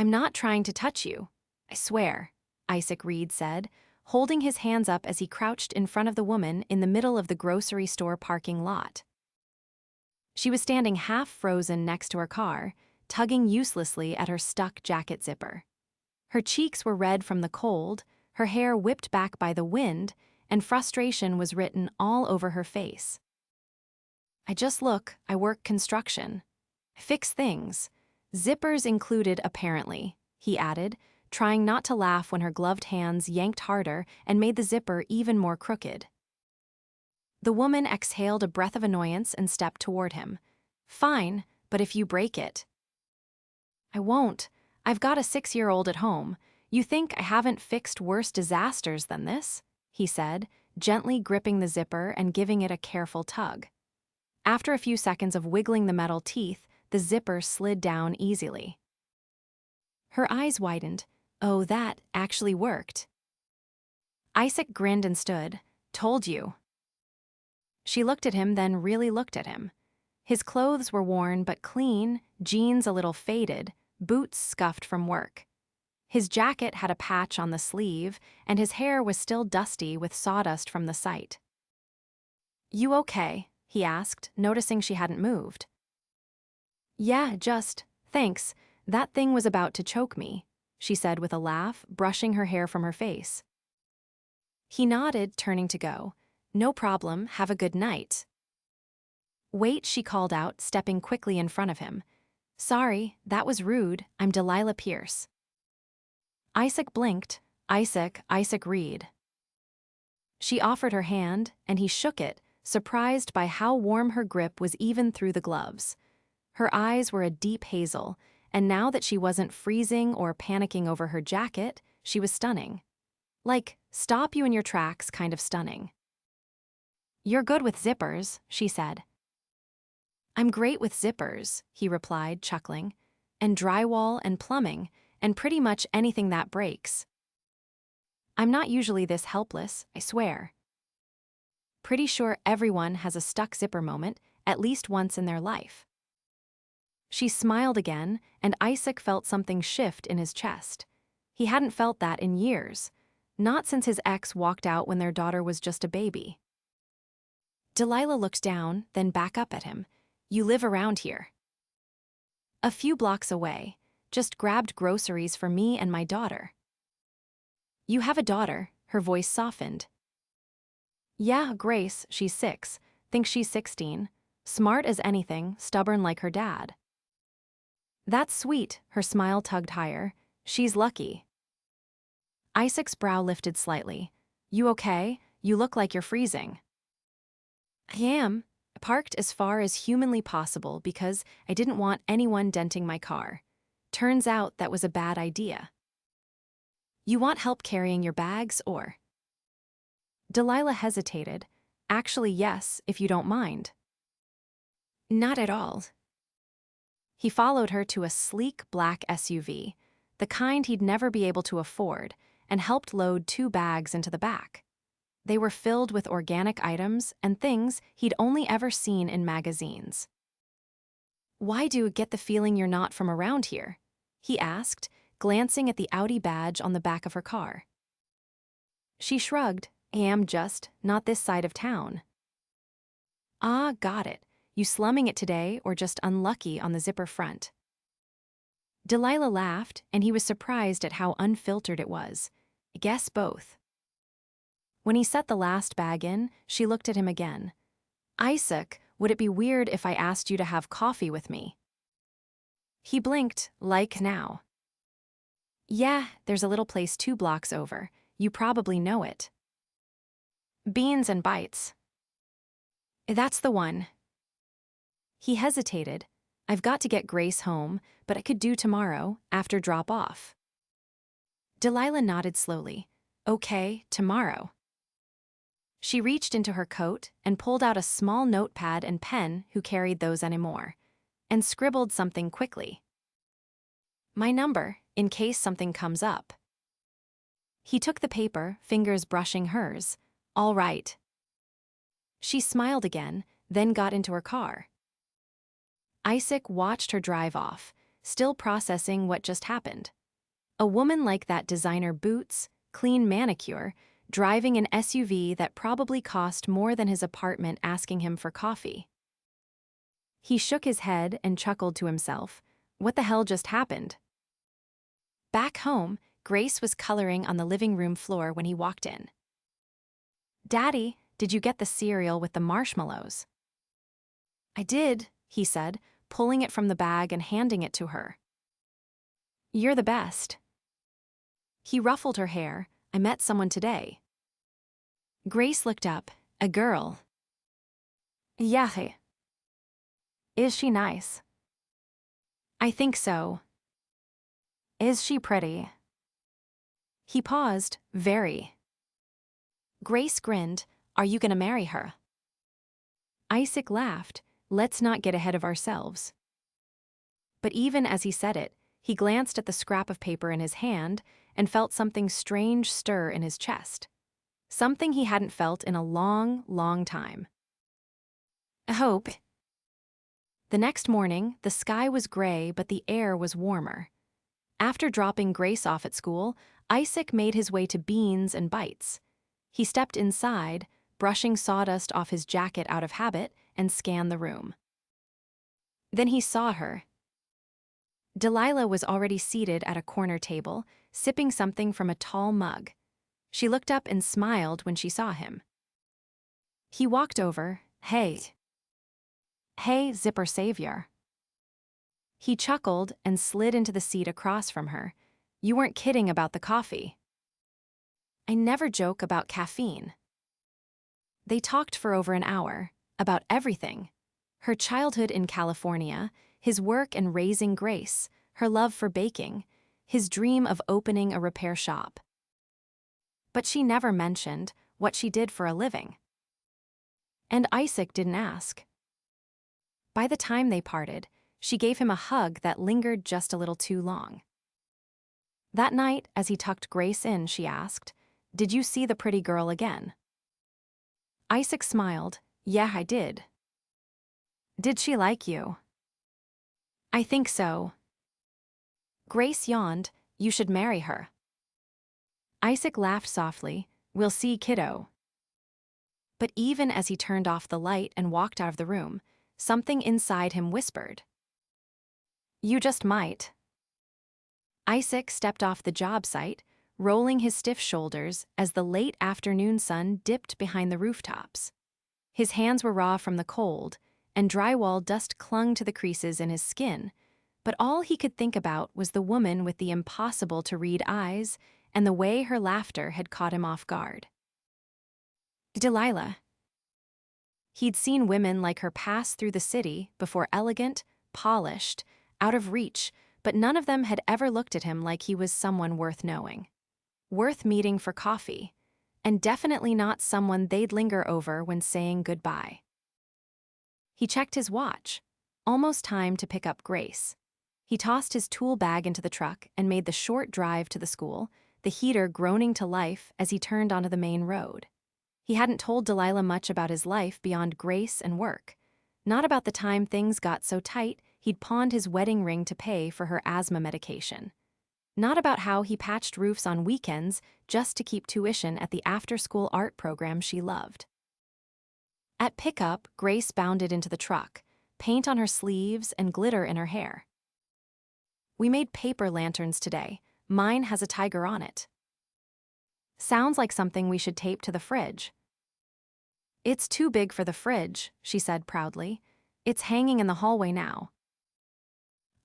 I'm not trying to touch you. I swear, Isaac Reed said, holding his hands up as he crouched in front of the woman in the middle of the grocery store parking lot. She was standing half frozen next to her car, tugging uselessly at her stuck jacket zipper. Her cheeks were red from the cold, her hair whipped back by the wind, and frustration was written all over her face. I work construction. I fix things. Zippers included, apparently, he added, trying not to laugh when her gloved hands yanked harder and made the zipper even more crooked. The woman exhaled a breath of annoyance and stepped toward him. Fine, but if you break it. I won't. I've got a 6-year-old at home. You think I haven't fixed worse disasters than this? He said, gently gripping the zipper and giving it a careful tug. After a few seconds of wiggling the metal teeth, the zipper slid down easily. Her eyes widened. Oh, that actually worked. Isaac grinned and stood. Told you. She looked at him, then really looked at him. His clothes were worn but clean, jeans a little faded, boots scuffed from work. His jacket had a patch on the sleeve, and his hair was still dusty with sawdust from the site. You okay? He asked, noticing she hadn't moved. Yeah, thanks, that thing was about to choke me, she said with a laugh, brushing her hair from her face. He nodded, turning to go. No problem, have a good night. Wait, she called out, stepping quickly in front of him. Sorry, that was rude, I'm Delilah Pierce. Isaac blinked. Isaac Reed. She offered her hand, and he shook it, surprised by how warm her grip was even through the gloves. Her eyes were a deep hazel, and now that she wasn't freezing or panicking over her jacket, she was stunning. Like, stop you in your tracks kind of stunning. You're good with zippers, she said. I'm great with zippers, he replied, chuckling, and drywall and plumbing, and pretty much anything that breaks. I'm not usually this helpless, I swear. Pretty sure everyone has a stuck zipper moment, at least once in their life. She smiled again, and Isaac felt something shift in his chest. He hadn't felt that in years, not since his ex walked out when their daughter was just a baby. Delilah looked down, then back up at him. You live around here. A few blocks away, just grabbed groceries for me and my daughter. You have a daughter, her voice softened. Yeah, Grace, she's 6, thinks she's 16, smart as anything, stubborn like her dad. That's sweet, her smile tugged higher. She's lucky. Isaac's brow lifted slightly. You okay? You look like you're freezing. I am. I parked as far as humanly possible because I didn't want anyone denting my car. Turns out that was a bad idea. You want help carrying your bags, or? Delilah hesitated. Actually, yes, if you don't mind. Not at all. He followed her to a sleek black SUV, the kind he'd never be able to afford, and helped load 2 bags into the back. They were filled with organic items and things he'd only ever seen in magazines. Why do you get the feeling you're not from around here? He asked, glancing at the Audi badge on the back of her car. She shrugged. I am just not this side of town. Ah, got it. You slumming it today or just unlucky on the zipper front? Delilah laughed, and he was surprised at how unfiltered it was. I guess both. When he set the last bag in, she looked at him again. Isaac, would it be weird if I asked you to have coffee with me? He blinked, like now. Yeah, there's a little place 2 blocks over. You probably know it. Beans and Bites. That's the one. He hesitated. I've got to get Grace home, but I could do tomorrow, after drop-off. Delilah nodded slowly. Okay, tomorrow. She reached into her coat and pulled out a small notepad and pen, who carried those anymore, and scribbled something quickly. My number, in case something comes up. He took the paper, fingers brushing hers. All right. She smiled again, then got into her car. Isaac watched her drive off, still processing what just happened. A woman like that, designer boots, clean manicure, driving an SUV that probably cost more than his apartment, asking him for coffee. He shook his head and chuckled to himself. What the hell just happened? Back home, Grace was coloring on the living room floor when he walked in. "Daddy, did you get the cereal with the marshmallows?" "I did," he said, pulling it from the bag and handing it to her. "You're the best." He ruffled her hair. "I met someone today." Grace looked up. "A girl?" "Yeah. Is she nice?" "I think so." "Is she pretty?" He paused. "Very." Grace grinned. "Are you gonna marry her?" Isaac laughed. "Let's not get ahead of ourselves." But even as he said it, he glanced at the scrap of paper in his hand and felt something strange stir in his chest. Something he hadn't felt in a long, long time. Hope. The next morning, the sky was gray, but the air was warmer. After dropping Grace off at school, Isaac made his way to Beans and Bites. He stepped inside, brushing sawdust off his jacket out of habit, and scanned the room. Then he saw her. Delilah was already seated at a corner table, sipping something from a tall mug. She looked up and smiled when she saw him. He walked over. Hey, zipper savior." He chuckled and slid into the seat across from her. "You weren't kidding about the coffee." "I never joke about caffeine." They talked for over an hour, about everything. Her childhood in California, his work and raising Grace, her love for baking, his dream of opening a repair shop. But she never mentioned what she did for a living. And Isaac didn't ask. By the time they parted, she gave him a hug that lingered just a little too long. That night, as he tucked Grace in, she asked, "Did you see the pretty girl again?" Isaac smiled. "Yeah, I did." "Did she like you?" "I think so." Grace yawned. "You should marry her." Isaac laughed softly. "We'll see, kiddo." But even as he turned off the light and walked out of the room, something inside him whispered, "You just might." Isaac stepped off the job site, rolling his stiff shoulders as the late afternoon sun dipped behind the rooftops. His hands were raw from the cold, and drywall dust clung to the creases in his skin, but all he could think about was the woman with the impossible-to-read eyes and the way her laughter had caught him off guard. Delilah. He'd seen women like her pass through the city before, elegant, polished, out of reach, but none of them had ever looked at him like he was someone worth knowing, worth meeting for coffee, and definitely not someone they'd linger over when saying goodbye. He checked his watch. Almost time to pick up Grace. He tossed his tool bag into the truck and made the short drive to the school, the heater groaning to life as he turned onto the main road. He hadn't told Delilah much about his life beyond Grace and work. Not about the time things got so tight he'd pawned his wedding ring to pay for her asthma medication. Not about how he patched roofs on weekends just to keep tuition at the after-school art program she loved. At pickup, Grace bounded into the truck, paint on her sleeves and glitter in her hair. "We made paper lanterns today. Mine has a tiger on it." "Sounds like something we should tape to the fridge." "It's too big for the fridge," she said proudly. "It's hanging in the hallway now."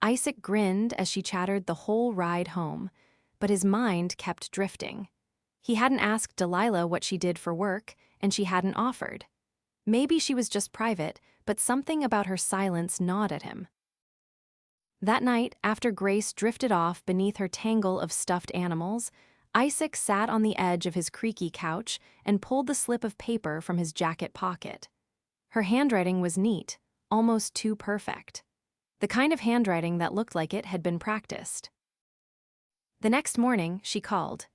Isaac grinned as she chattered the whole ride home, but his mind kept drifting. He hadn't asked Delilah what she did for work, and she hadn't offered. Maybe she was just private, but something about her silence gnawed at him. That night, after Grace drifted off beneath her tangle of stuffed animals, Isaac sat on the edge of his creaky couch and pulled the slip of paper from his jacket pocket. Her handwriting was neat, almost too perfect. The kind of handwriting that looked like it had been practiced. The next morning, she called.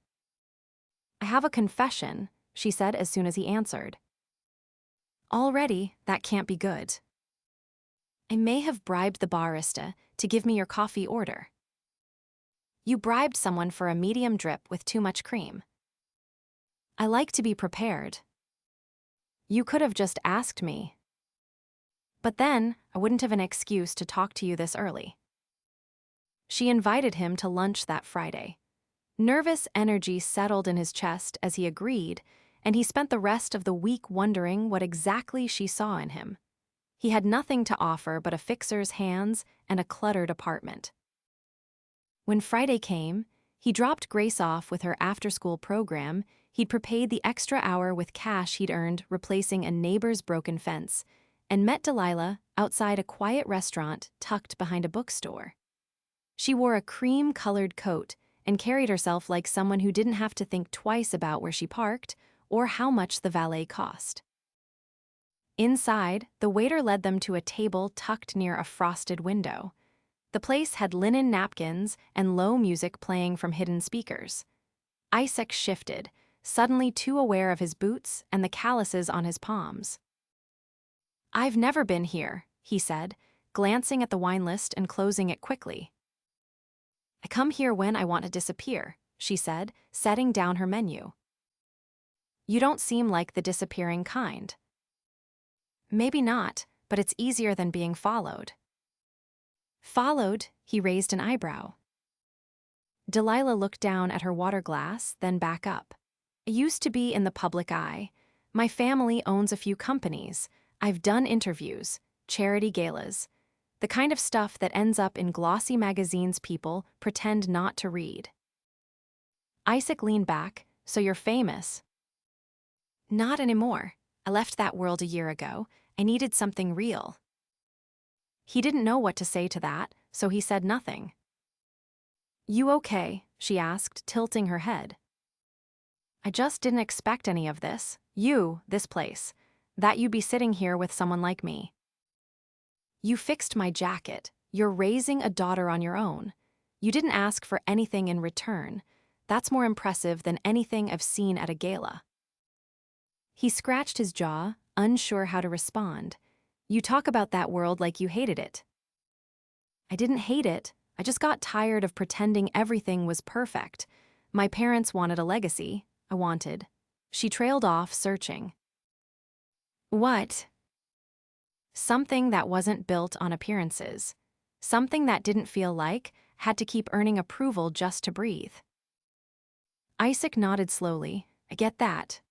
"I have a confession," she said as soon as he answered. "Already, that can't be good." "I may have bribed the barista to give me your coffee order. You bribed someone for a medium drip with too much cream. I like to be prepared. You could have just asked me. But then, I wouldn't have an excuse to talk to you this early. She invited him to lunch that Friday. Nervous energy settled in his chest as he agreed, and he spent the rest of the week wondering what exactly she saw in him. He had nothing to offer but a fixer's hands and a cluttered apartment. When Friday came, he dropped Grace off with her after-school program. He'd prepaid the extra hour with cash he'd earned replacing a neighbor's broken fence, and met Delilah outside a quiet restaurant tucked behind a bookstore. She wore a cream-colored coat and carried herself like someone who didn't have to think twice about where she parked or how much the valet cost. Inside, the waiter led them to a table tucked near a frosted window. The place had linen napkins and low music playing from hidden speakers. Isaac shifted, suddenly too aware of his boots and the calluses on his palms. "I've never been here," he said, glancing at the wine list and closing it quickly. "I come here when I want to disappear," she said, setting down her menu. "You don't seem like the disappearing kind." "Maybe not, but it's easier than being followed." "Followed?" He raised an eyebrow. Delilah looked down at her water glass, then back up. "I used to be in the public eye. My family owns a few companies. I've done interviews, charity galas, the kind of stuff that ends up in glossy magazines people pretend not to read." Isaac leaned back. "So you're famous?" "Not anymore. I left that world a year ago. I needed something real." He didn't know what to say to that, so he said nothing. "You okay?" she asked, tilting her head. "I just didn't expect any of this. This place. That you'd be sitting here with someone like me." "You fixed my jacket. You're raising a daughter on your own. You didn't ask for anything in return. That's more impressive than anything I've seen at a gala." He scratched his jaw, unsure how to respond. "You talk about that world like you hated it." "I didn't hate it. I just got tired of pretending everything was perfect. My parents wanted a legacy. I wanted." She trailed off, searching. "What?" "Something that wasn't built on appearances. Something that didn't feel like had to keep earning approval just to breathe." Isaac nodded slowly. "I get that."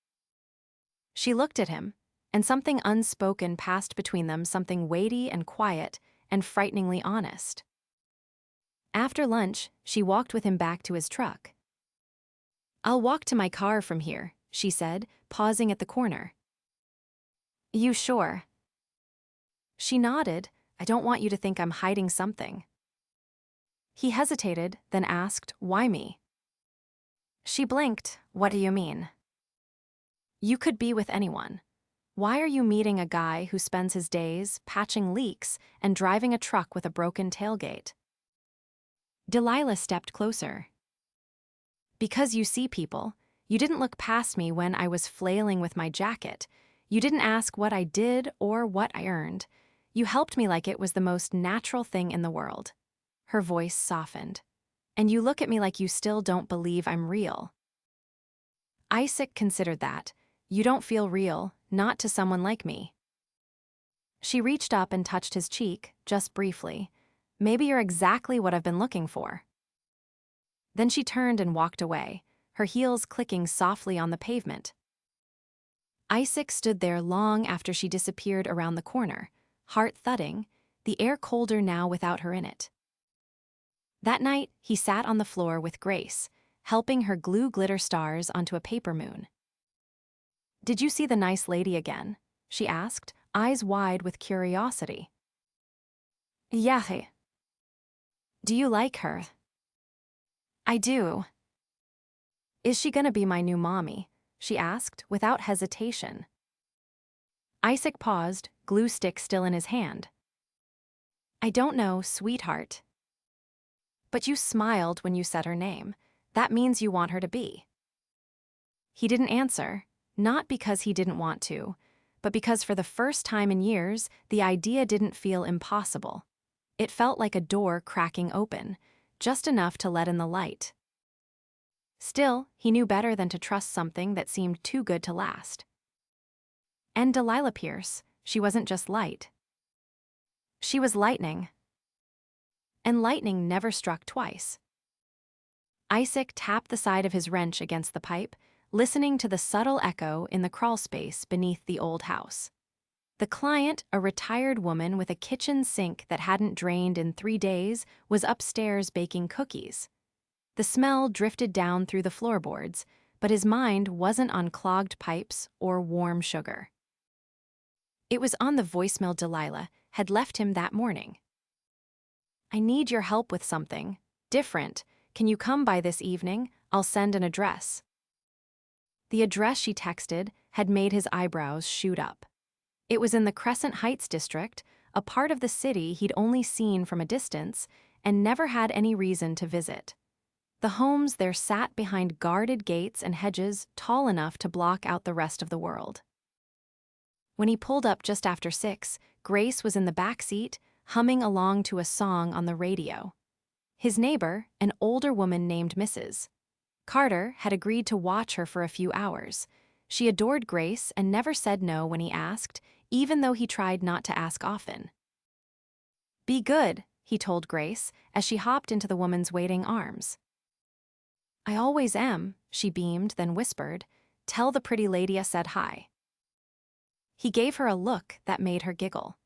She looked at him, and something unspoken passed between them, something weighty and quiet and frighteningly honest. After lunch, she walked with him back to his truck. "I'll walk to my car from here," she said, pausing at the corner. "You sure?" She nodded. "I don't want you to think I'm hiding something." He hesitated, then asked, "Why me?" She blinked. "What do you mean?" "You could be with anyone. Why are you meeting a guy who spends his days patching leaks and driving a truck with a broken tailgate?" Delilah stepped closer. "Because you see people. You didn't look past me when I was flailing with my jacket. You didn't ask what I did or what I earned. You helped me like it was the most natural thing in the world." Her voice softened. "And you look at me like you still don't believe I'm real." Isaac considered that. "You don't feel real, not to someone like me." She reached up and touched his cheek, just briefly. "Maybe you're exactly what I've been looking for." Then she turned and walked away, her heels clicking softly on the pavement. Isaac stood there long after she disappeared around the corner, heart thudding, the air colder now without her in it. That night, he sat on the floor with Grace, helping her glue glitter stars onto a paper moon. "Did you see the nice lady again?" she asked, eyes wide with curiosity. "Yeah." "Do you like her?" "I do." "Is she gonna be my new mommy?" she asked, without hesitation. Isaac paused, glue stick still in his hand. "I don't know, sweetheart." "But you smiled when you said her name. That means you want her to be." He didn't answer, not because he didn't want to, but because for the first time in years, the idea didn't feel impossible. It felt like a door cracking open, just enough to let in the light. Still, he knew better than to trust something that seemed too good to last. And Delilah Pierce, she wasn't just light. She was lightning. And lightning never struck twice. Isaac tapped the side of his wrench against the pipe, listening to the subtle echo in the crawlspace beneath the old house. The client, a retired woman with a kitchen sink that hadn't drained in 3 days, was upstairs baking cookies. The smell drifted down through the floorboards, but his mind wasn't on clogged pipes or warm sugar. It was on the voicemail Delilah had left him that morning. "I need your help with something. Different. Can you come by this evening? I'll send an address." The address she texted had made his eyebrows shoot up. It was in the Crescent Heights district, a part of the city he'd only seen from a distance and never had any reason to visit. The homes there sat behind guarded gates and hedges tall enough to block out the rest of the world. When he pulled up just after 6, Grace was in the back seat, humming along to a song on the radio. His neighbor, an older woman named Mrs. Carter, had agreed to watch her for a few hours. She adored Grace and never said no when he asked, even though he tried not to ask often. "Be good," he told Grace as she hopped into the woman's waiting arms. "I always am," she beamed, then whispered, "Tell the pretty lady I said hi." He gave her a look that made her giggle.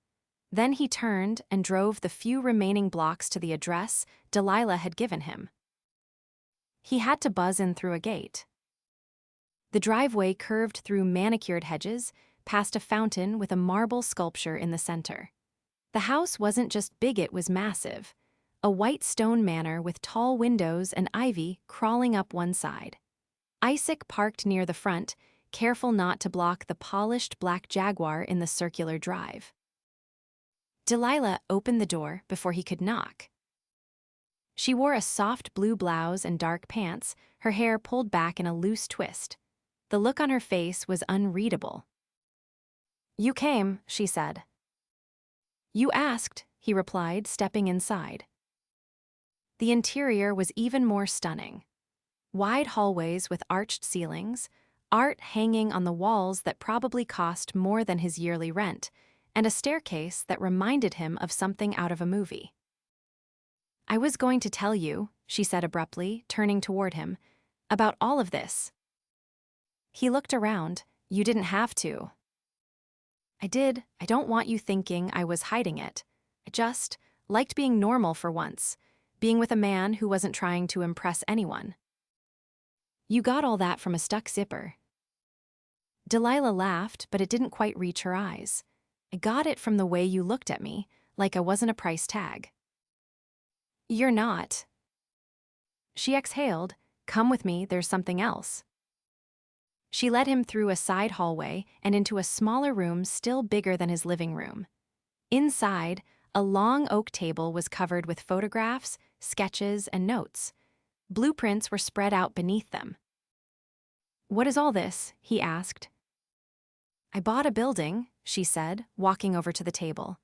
Then he turned and drove the few remaining blocks to the address Delilah had given him. He had to buzz in through a gate. The driveway curved through manicured hedges, past a fountain with a marble sculpture in the center. The house wasn't just big, it was massive. A white stone manor with tall windows and ivy crawling up one side. Isaac parked near the front, careful not to block the polished black Jaguar in the circular drive. Delilah opened the door before he could knock. She wore a soft blue blouse and dark pants, her hair pulled back in a loose twist. The look on her face was unreadable. "You came," she said. "You asked," he replied, stepping inside. The interior was even more stunning. Wide hallways with arched ceilings, art hanging on the walls that probably cost more than his yearly rent, and a staircase that reminded him of something out of a movie. "I was going to tell you," she said abruptly, turning toward him, "about all of this." He looked around. "You didn't have to." "I did. I don't want you thinking I was hiding it. I just liked being normal for once, being with a man who wasn't trying to impress anyone." "You got all that from a stuck zipper." Delilah laughed, but it didn't quite reach her eyes. "I got it from the way you looked at me, like I wasn't a price tag." "You're not." She exhaled. "Come with me, there's something else." She led him through a side hallway and into a smaller room still bigger than his living room. Inside, a long oak table was covered with photographs, sketches, and notes. Blueprints were spread out beneath them. "What is all this?" he asked. "I bought a building," she said, walking over to the table.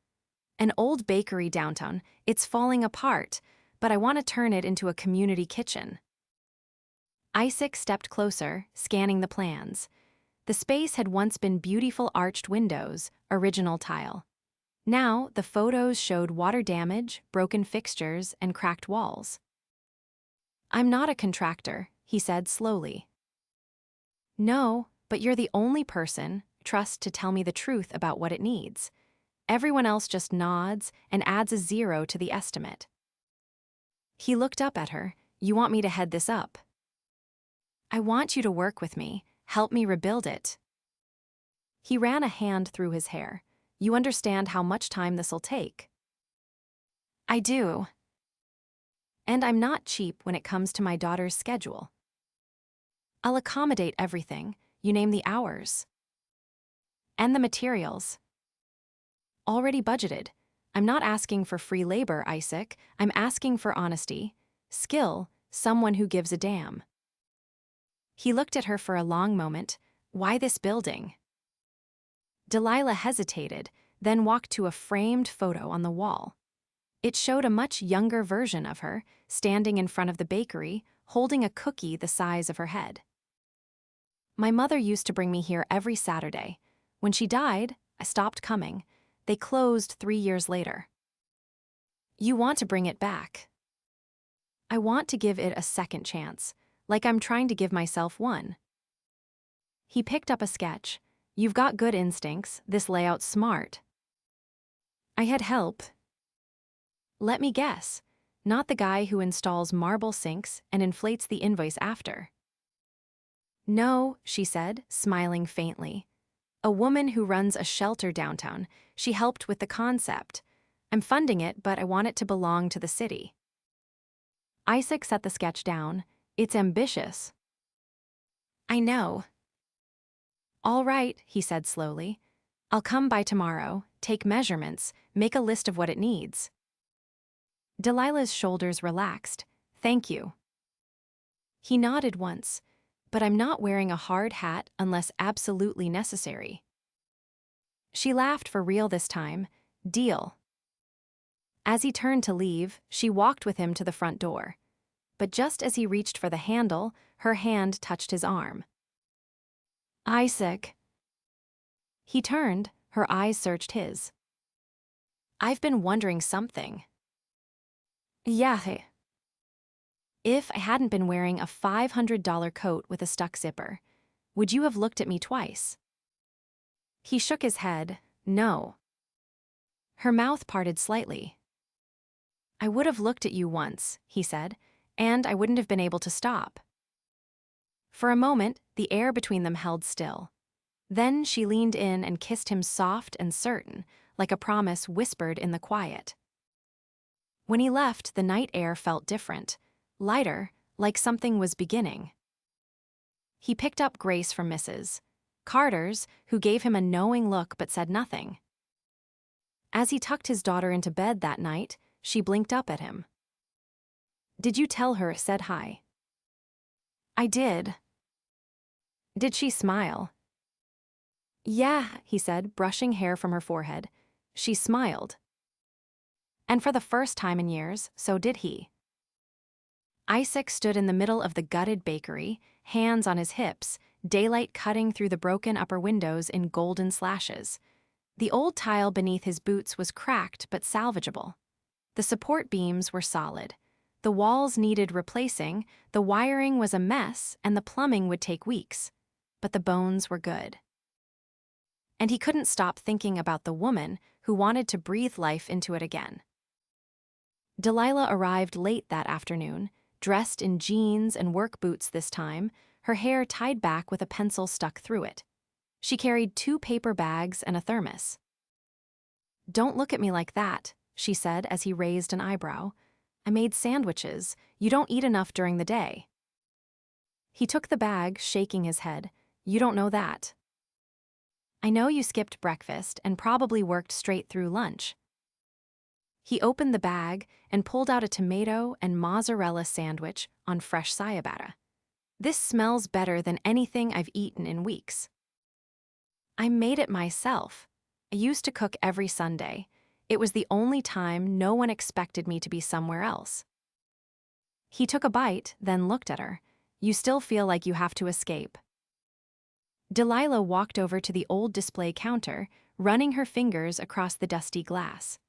"An old bakery downtown. It's falling apart, but I want to turn it into a community kitchen." Isaac stepped closer, scanning the plans. The space had once been beautiful arched windows, original tile. Now, the photos showed water damage, broken fixtures, and cracked walls. "I'm not a contractor," he said slowly. "No, but you're the only person I trust to tell me the truth about what it needs. Everyone else just nods and adds a 0 to the estimate." He looked up at her. "You want me to head this up?" "I want you to work with me, help me rebuild it." He ran a hand through his hair. "You understand how much time this'll take?" "I do. And I'm not cheap when it comes to my daughter's schedule. I'll accommodate everything, you name the hours. And the materials. Already budgeted. I'm not asking for free labor, Isaac. I'm asking for honesty, skill, someone who gives a damn." He looked at her for a long moment. "Why this building?" Delilah hesitated, then walked to a framed photo on the wall. It showed a much younger version of her, standing in front of the bakery, holding a cookie the size of her head. My mother used to bring me here every Saturday. When she died, I stopped coming. They closed 3 years later. You want to bring it back. I want to give it a second chance, like I'm trying to give myself one. He picked up a sketch. You've got good instincts, this layout's smart. I had help. Let me guess, not the guy who installs marble sinks and inflates the invoice after. No, she said, smiling faintly. A woman who runs a shelter downtown. She helped with the concept. I'm funding it, but I want it to belong to the city. Isaac set the sketch down. It's ambitious. I know. All right, he said slowly. I'll come by tomorrow, take measurements, make a list of what it needs. Delilah's shoulders relaxed. Thank you. He nodded once. But I'm not wearing a hard hat unless absolutely necessary. She laughed for real this time. Deal. As he turned to leave, she walked with him to the front door. But just as he reached for the handle, her hand touched his arm. Isaac. He turned, her eyes searched his. I've been wondering something. Yeah. If I hadn't been wearing a $500 coat with a stuck zipper, would you have looked at me twice? He shook his head. No. Her mouth parted slightly. I would have looked at you once, he said, and I wouldn't have been able to stop. For a moment, the air between them held still. Then she leaned in and kissed him soft and certain, like a promise whispered in the quiet. When he left, the night air felt different. Lighter, like something was beginning. He picked up Grace from Mrs. Carter's, who gave him a knowing look but said nothing. As he tucked his daughter into bed that night, she blinked up at him. Did you tell her I said hi? I did. Did she smile? Yeah, he said, brushing hair from her forehead. She smiled. And for the first time in years, so did he. Isaac stood in the middle of the gutted bakery, hands on his hips, daylight cutting through the broken upper windows in golden slashes. The old tile beneath his boots was cracked but salvageable. The support beams were solid. The walls needed replacing, the wiring was a mess, and the plumbing would take weeks. But the bones were good. And he couldn't stop thinking about the woman who wanted to breathe life into it again. Delilah arrived late that afternoon, dressed in jeans and work boots this time, her hair tied back with a pencil stuck through it. She carried 2 paper bags and a thermos. Don't look at me like that, she said as he raised an eyebrow. I made sandwiches. You don't eat enough during the day. He took the bag, shaking his head. You don't know that. I know you skipped breakfast and probably worked straight through lunch. He opened the bag and pulled out a tomato and mozzarella sandwich on fresh ciabatta. This smells better than anything I've eaten in weeks. I made it myself. I used to cook every Sunday. It was the only time no one expected me to be somewhere else. He took a bite, then looked at her. You still feel like you have to escape. Delilah walked over to the old display counter, running her fingers across the dusty glass.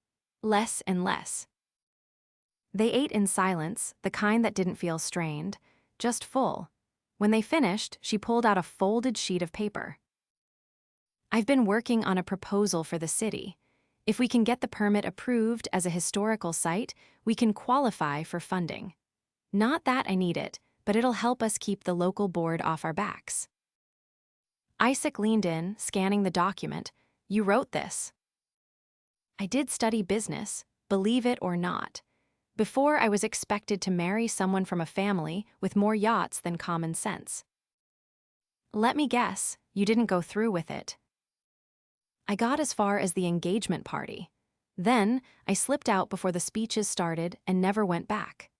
Less and less. They ate in silence, the kind that didn't feel strained, just full. When they finished, she pulled out a folded sheet of paper. I've been working on a proposal for the city. If we can get the permit approved as a historical site, we can qualify for funding. Not that I need it, but it'll help us keep the local board off our backs. Isaac leaned in, scanning the document. You wrote this. I did study business, believe it or not. Before I was expected to marry someone from a family with more yachts than common sense. Let me guess, you didn't go through with it. I got as far as the engagement party. Then, I slipped out before the speeches started and never went back.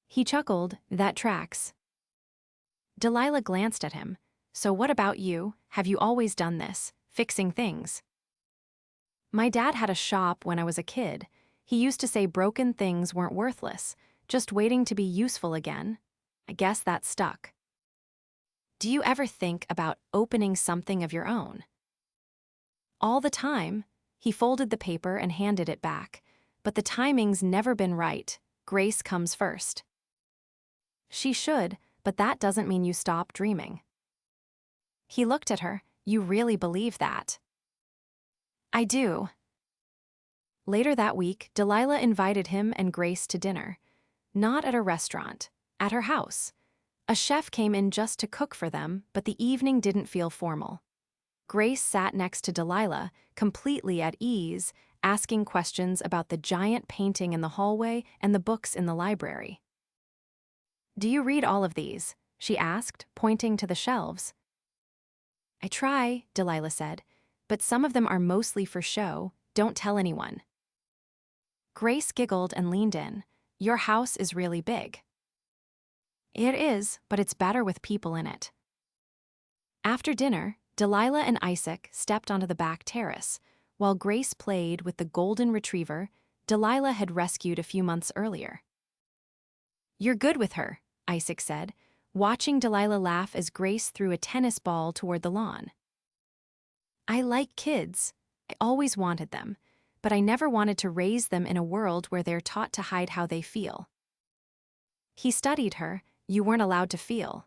He chuckled, that tracks. Delilah glanced at him. So what about you? Have you always done this, fixing things? My dad had a shop when I was a kid. He used to say broken things weren't worthless, just waiting to be useful again. I guess that stuck. Do you ever think about opening something of your own? All the time. He folded the paper and handed it back. But the timing's never been right. Grace comes first. She should, but that doesn't mean you stop dreaming. He looked at her. You really believe that? I do. Later that week, Delilah invited him and Grace to dinner. Not at a restaurant, at her house. A chef came in just to cook for them, but the evening didn't feel formal. Grace sat next to Delilah, completely at ease, asking questions about the giant painting in the hallway and the books in the library. Do you read all of these? She asked, pointing to the shelves. I try, Delilah said, but some of them are mostly for show. Don't tell anyone. Grace giggled and leaned in. Your house is really big. It is, but it's better with people in it. After dinner, Delilah and Isaac stepped onto the back terrace, while Grace played with the golden retriever Delilah had rescued a few months earlier. You're good with her, Isaac said, watching Delilah laugh as Grace threw a tennis ball toward the lawn. I like kids. I always wanted them, but I never wanted to raise them in a world where they're taught to hide how they feel. He studied her. You weren't allowed to feel.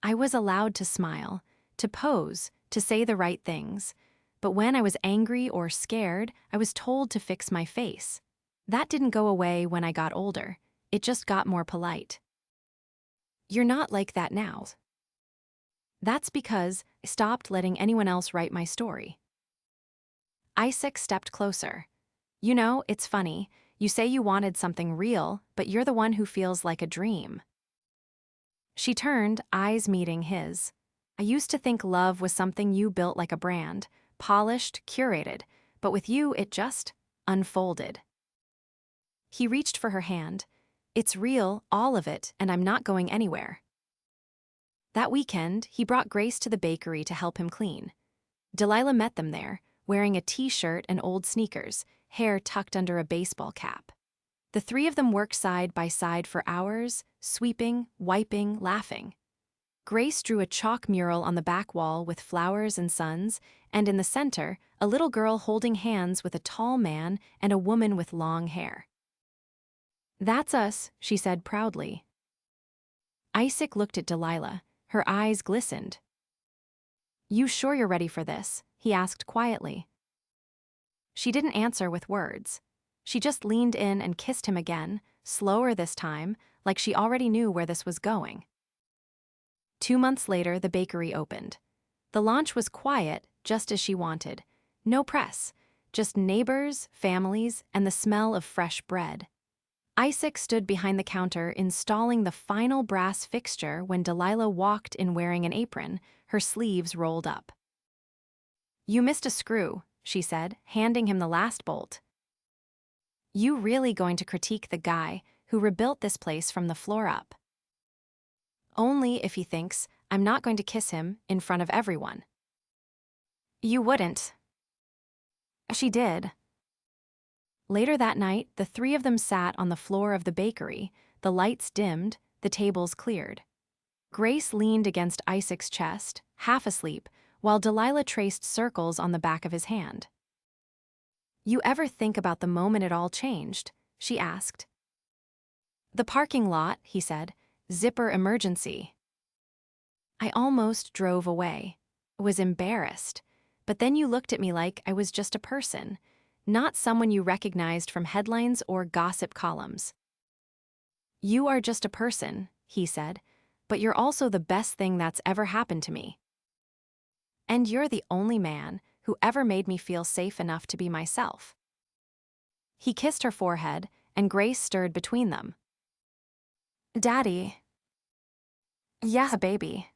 I was allowed to smile, to pose, to say the right things, but when I was angry or scared, I was told to fix my face. That didn't go away when I got older. It just got more polite. You're not like that now. That's because I stopped letting anyone else write my story. Isaac stepped closer. You know, it's funny. You say you wanted something real, but you're the one who feels like a dream. She turned, eyes meeting his. I used to think love was something you built like a brand, polished, curated, but with you it just unfolded. He reached for her hand. It's real, all of it, and I'm not going anywhere. That weekend, he brought Grace to the bakery to help him clean. Delilah met them there, wearing a t-shirt and old sneakers, hair tucked under a baseball cap. The three of them worked side by side for hours, sweeping, wiping, laughing. Grace drew a chalk mural on the back wall with flowers and suns, and in the center, a little girl holding hands with a tall man and a woman with long hair. That's us, she said proudly. Isaac looked at Delilah. Her eyes glistened. You sure you're ready for this? He asked quietly. She didn't answer with words. She just leaned in and kissed him again, slower this time, like she already knew where this was going. 2 months later, the bakery opened. The launch was quiet, just as she wanted. No press, just neighbors, families, and the smell of fresh bread. Isaac stood behind the counter installing the final brass fixture when Delilah walked in wearing an apron, her sleeves rolled up. You missed a screw, she said, handing him the last bolt. You really going to critique the guy who rebuilt this place from the floor up? Only if he thinks I'm not going to kiss him in front of everyone. You wouldn't. She did. Later that night, the three of them sat on the floor of the bakery, the lights dimmed, the tables cleared. Grace leaned against Isaac's chest, half asleep, while Delilah traced circles on the back of his hand. You ever think about the moment it all changed? She asked. The parking lot, he said. Zipper emergency. I almost drove away. I was embarrassed. But then you looked at me like I was just a person, not someone you recognized from headlines or gossip columns. You are just a person, he said, but you're also the best thing that's ever happened to me. And you're the only man who ever made me feel safe enough to be myself. He kissed her forehead, and Grace stirred between them. Daddy. Yeah, baby.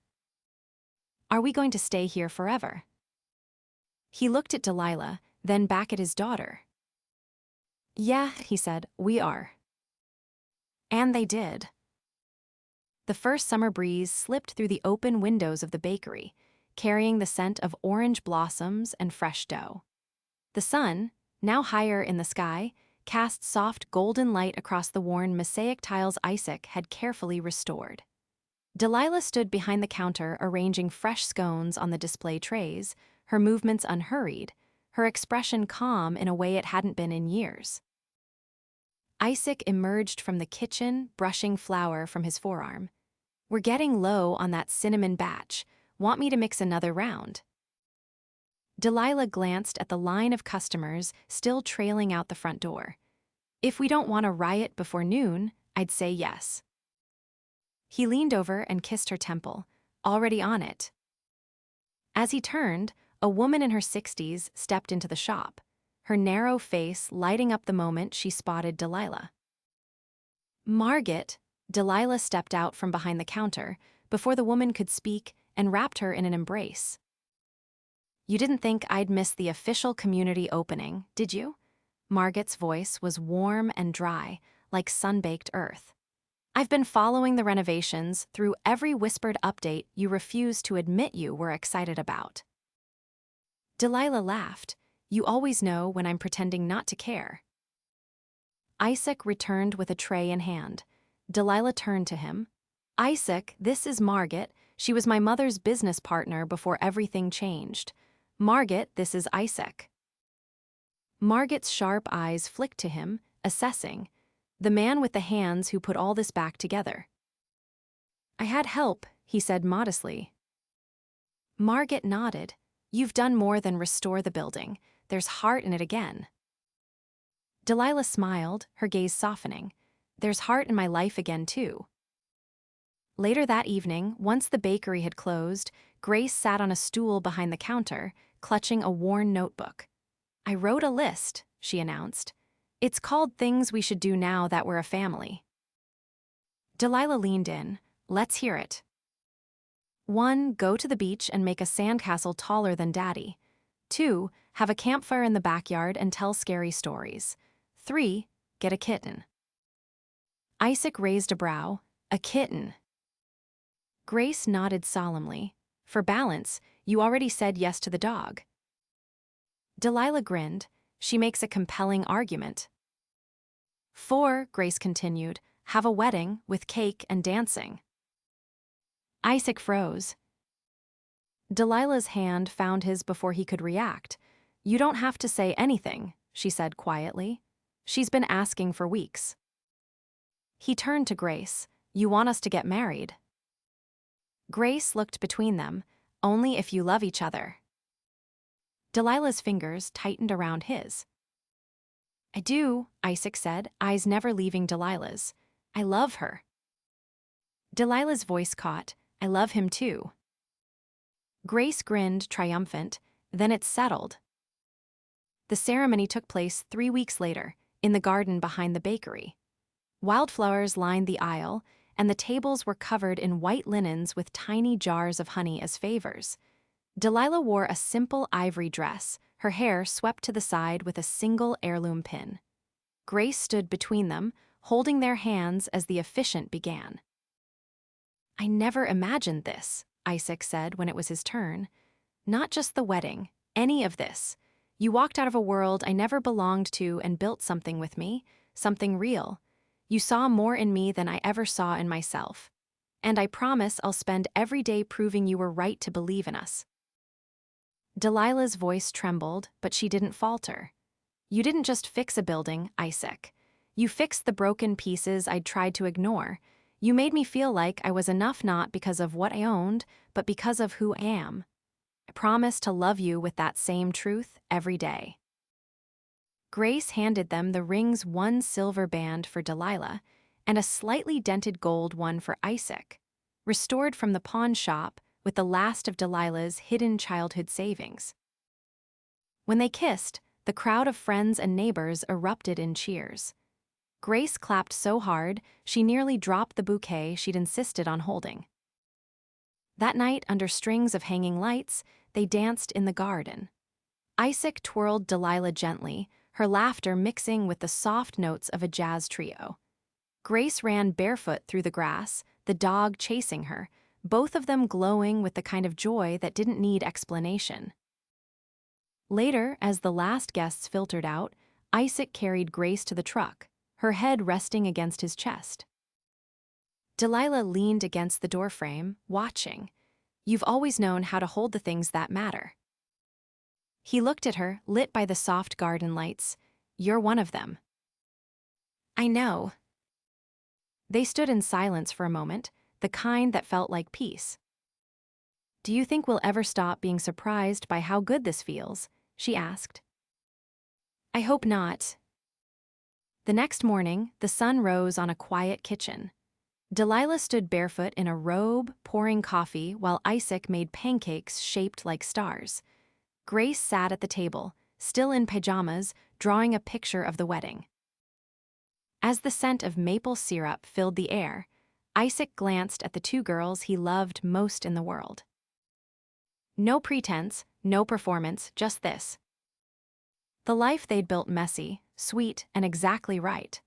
Are we going to stay here forever? He looked at Delilah, then back at his daughter. Yeah, he said, we are. And they did. The first summer breeze slipped through the open windows of the bakery, carrying the scent of orange blossoms and fresh dough. The sun, now higher in the sky, cast soft golden light across the worn mosaic tiles Isaac had carefully restored. Delilah stood behind the counter arranging fresh scones on the display trays, her movements unhurried, her expression calm in a way it hadn't been in years. Isaac emerged from the kitchen, brushing flour from his forearm. "We're getting low on that cinnamon batch. Want me to mix another round?" Delilah glanced at the line of customers still trailing out the front door. "If we don't want a riot before noon, I'd say yes." He leaned over and kissed her temple, already on it. As he turned, a woman in her 60s stepped into the shop, her narrow face lighting up the moment she spotted Delilah. "Margaret," Delilah stepped out from behind the counter before the woman could speak and wrapped her in an embrace. "You didn't think I'd miss the official community opening, did you?" Margaret's voice was warm and dry, like sun-baked earth. "I've been following the renovations through every whispered update you refused to admit you were excited about." Delilah laughed. "You always know when I'm pretending not to care." Isaac returned with a tray in hand. Delilah turned to him. "Isaac, this is Margaret. She was my mother's business partner before everything changed. Margaret, this is Isaac." Margaret's sharp eyes flicked to him, assessing. The man with the hands who put all this back together. "I had help," he said modestly. Margaret nodded. "You've done more than restore the building. There's heart in it again." Delilah smiled, her gaze softening. "There's heart in my life again, too." Later that evening, once the bakery had closed, Grace sat on a stool behind the counter, clutching a worn notebook. "I wrote a list," she announced. "It's called Things We Should Do Now That We're a Family." Delilah leaned in. "Let's hear it." 1. Go to the beach and make a sandcastle taller than Daddy. 2. Have a campfire in the backyard and tell scary stories. 3. Get a kitten. Isaac raised a brow. "A kitten." Grace nodded solemnly. "For balance, you already said yes to the dog." Delilah grinned. "She makes a compelling argument." 4, Grace continued, "have a wedding with cake and dancing." Isaac froze. Delilah's hand found his before he could react. "You don't have to say anything," she said quietly. "She's been asking for weeks." He turned to Grace. "You want us to get married?" Grace looked between them. "Only if you love each other." Delilah's fingers tightened around his. "I do," Isaac said, eyes never leaving Delilah's. "I love her." Delilah's voice caught. "I love him too." Grace grinned, triumphant. Then it settled. The ceremony took place 3 weeks later, in the garden behind the bakery. Wildflowers lined the aisle, and the tables were covered in white linens with tiny jars of honey as favors. Delilah wore a simple ivory dress, her hair swept to the side with a single heirloom pin. Grace stood between them, holding their hands as the officiant began. "I never imagined this," Isaac said when it was his turn. "Not just the wedding, any of this. You walked out of a world I never belonged to and built something with me, something real. You saw more in me than I ever saw in myself. And I promise I'll spend every day proving you were right to believe in us." Delilah's voice trembled, but she didn't falter. "You didn't just fix a building, Isaac. You fixed the broken pieces I'd tried to ignore. You made me feel like I was enough not because of what I owned, but because of who I am. I promise to love you with that same truth every day." Grace handed them the ring's one silver band for Delilah and a slightly dented gold one for Isaac, restored from the pawn shop with the last of Delilah's hidden childhood savings. When they kissed, the crowd of friends and neighbors erupted in cheers. Grace clapped so hard, she nearly dropped the bouquet she'd insisted on holding. That night, under strings of hanging lights, they danced in the garden. Isaac twirled Delilah gently, her laughter mixing with the soft notes of a jazz trio. Grace ran barefoot through the grass, the dog chasing her, both of them glowing with the kind of joy that didn't need explanation. Later, as the last guests filtered out, Isaac carried Grace to the truck, her head resting against his chest. Delilah leaned against the doorframe, watching. "You've always known how to hold the things that matter." He looked at her, lit by the soft garden lights. "You're one of them." "I know." They stood in silence for a moment, the kind that felt like peace. "Do you think we'll ever stop being surprised by how good this feels?" she asked. "I hope not." The next morning, the sun rose on a quiet kitchen. Delilah stood barefoot in a robe, pouring coffee, while Isaac made pancakes shaped like stars. Grace sat at the table, still in pajamas, drawing a picture of the wedding. As the scent of maple syrup filled the air, Isaac glanced at the two girls he loved most in the world. No pretense, no performance, just this. The life they'd built messy, sweet, and exactly right.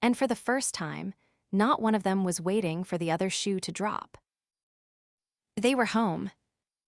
And for the first time, not one of them was waiting for the other shoe to drop. They were home,